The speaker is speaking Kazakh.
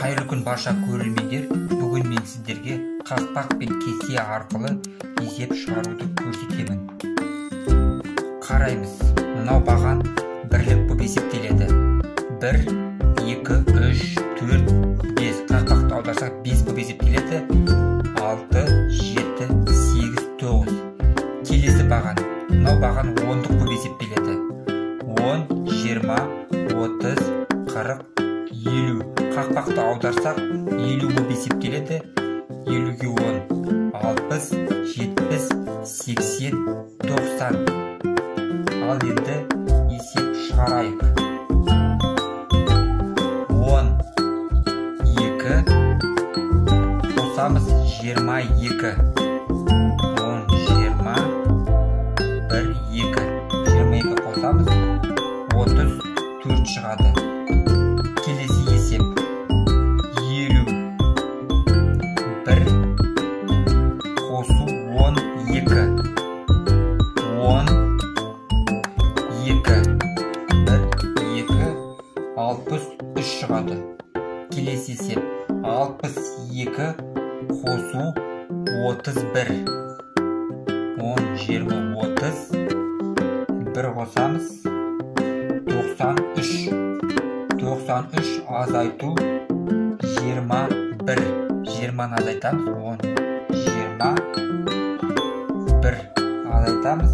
Қайырлы күн барша көрермендер. Бүгін мен сіздерге қақпақ пен кесе арқылы есеп шығаруды көрсетемін. Қараймыз. Мынау баған бірлік болып есептеледі. 1, 2, 3, 4, 5. Қақпақты аударсақ 5 болып есептеледі. 6, 7, 8, 9. Келесі баған. Мынау баған 10-дық болып есептеледі. 10, 20, 30, 40, 50. Қақпақты аударсақ 50 болып есептеледі. 50-ге 10, 60, 70, 80, 90. Ал енді есеп шығарайық. 10, 2, қосамыз 22. 10, 20, 1, 2. 22 қосамыз 34 шығады. Келесі есеп. 50. 1 қосу 12. 10, 2. 1, 2. 63 шығады. Келесі есеп. 62 қосу 31. 10, 20, 30. 1 қосамыз 93. 93 азайту 21. 20-ны азайтамыз 10. 21 азайтамыз